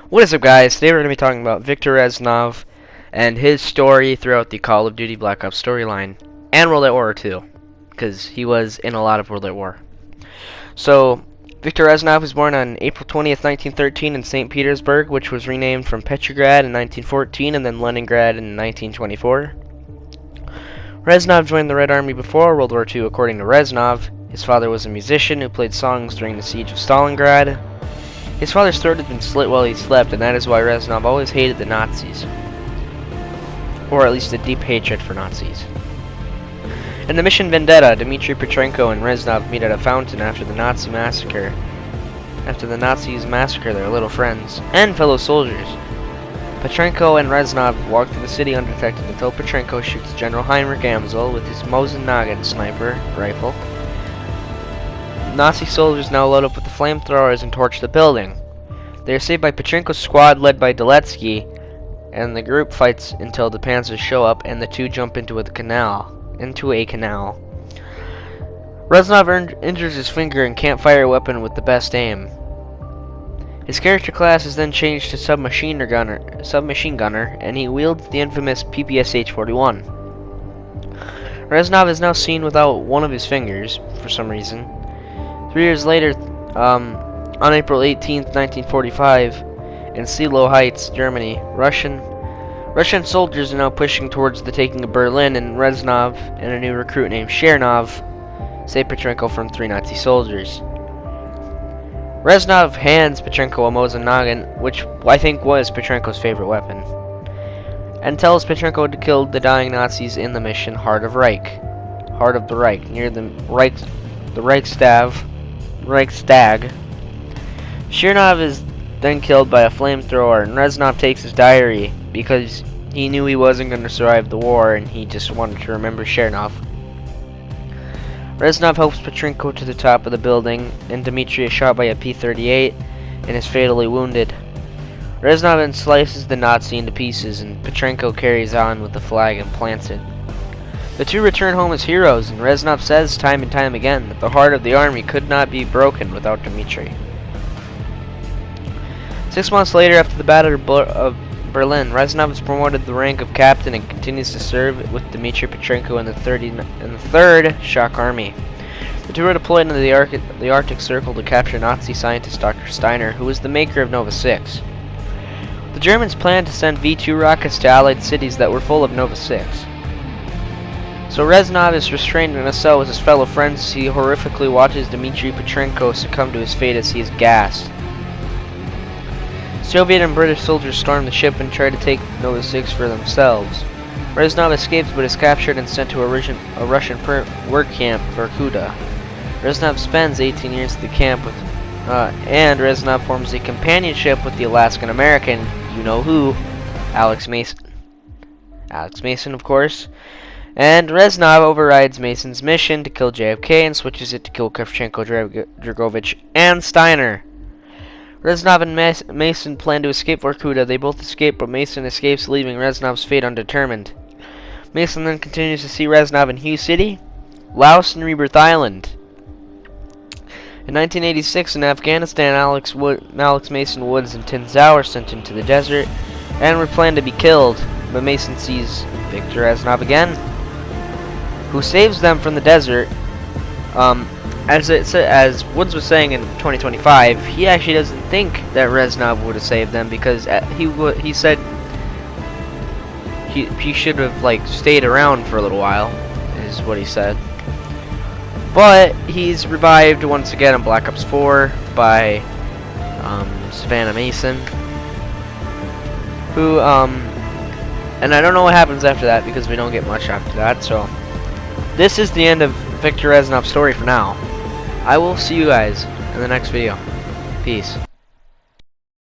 What is up, guys? Today we're going to be talking about Viktor Reznov and his story throughout the Call of Duty Black Ops storyline and World at War 2, because he was in a lot of World at War. So, Viktor Reznov was born on April 20th, 1913 in St. Petersburg, which was renamed from Petrograd in 1914 and then Leningrad in 1924. Reznov joined the Red Army before World War II, according to Reznov. His father was a musician who played songs during the siege of Stalingrad. His father's throat had been slit while he slept, and that is why Reznov always hated the Nazis. Or at least a deep hatred for Nazis. In the mission Vendetta, Dmitry Petrenko and Reznov meet at a fountain after the Nazis massacre their little friends and fellow soldiers. Petrenko and Reznov walk through the city undetected until Petrenko shoots General Heinrich Amsel with his Mosin Nagant sniper rifle. Nazi soldiers now load up with the flamethrowers and torch the building. They are saved by Petrenko's squad led by Deletsky, and the group fights until the Panzers show up and the two jump into a canal. Reznov injures his finger and can't fire a weapon with the best aim. His character class is then changed to submachine gunner, and he wields the infamous PPSH-41. Reznov is now seen without one of his fingers, for some reason. 3 years later, on April 18, 1945, in Seelow Heights, Germany, Russian soldiers are now pushing towards the taking of Berlin, and Reznov and a new recruit named Chernov save Petrenko from 3 Nazi soldiers. Reznov hands Petrenko a Mosin Nagant, which I think was Petrenko's favorite weapon, and tells Petrenko to kill the dying Nazis in the mission Heart of the Reich, near the Reichstag. Chernov is then killed by a flamethrower, and Reznov takes his diary because he knew he wasn't going to survive the war and he just wanted to remember Chernov. Reznov helps Petrenko to the top of the building, and Dmitry is shot by a P-38 and is fatally wounded. Reznov then slices the Nazi into pieces, and Petrenko carries on with the flag and plants it. The two return home as heroes, and Reznov says time and time again that the heart of the army could not be broken without Dmitry. 6 months later, after the Battle of Berlin, Reznov is promoted to the rank of captain and continues to serve with Dmitry Petrenko in the 3rd Shock Army. The two are deployed into the Arctic Circle to capture Nazi scientist Dr. Steiner, who was the maker of Nova 6. The Germans planned to send V-2 rockets to Allied cities that were full of Nova 6. So Reznov is restrained in a cell with his fellow friends as he horrifically watches Dmitry Petrenko succumb to his fate as he is gassed. Soviet and British soldiers storm the ship and try to take Nova 6 for themselves. Reznov escapes but is captured and sent to a Russian work camp, Vorkuta. Reznov spends 18 years at the camp and Reznov forms a companionship with the Alaskan American, you-know-who, Alex Mason. Alex Mason, of course. And Reznov overrides Mason's mission to kill JFK and switches it to kill Kravchenko, Dragovich, and Steiner. Reznov and Mason plan to escape Vorkuta. They both escape, but Mason escapes, leaving Reznov's fate undetermined. Mason then continues to see Reznov in Hugh City, Laos, and Rebirth Island. In 1986, in Afghanistan, Alex Mason Woods and Tin Zhao are sent into the desert and were planned to be killed, but Mason sees Viktor Reznov again, who saves them from the desert. As Woods was saying in 2025, he actually doesn't think that Reznov would have saved them because he said he should have stayed around for a little while, is what he said. But he's revived once again in Black Ops 4 by Savannah Mason, who and I don't know what happens after that because we don't get much after that. So this is the end of Viktor Reznov's story for now. I will see you guys in the next video. Peace.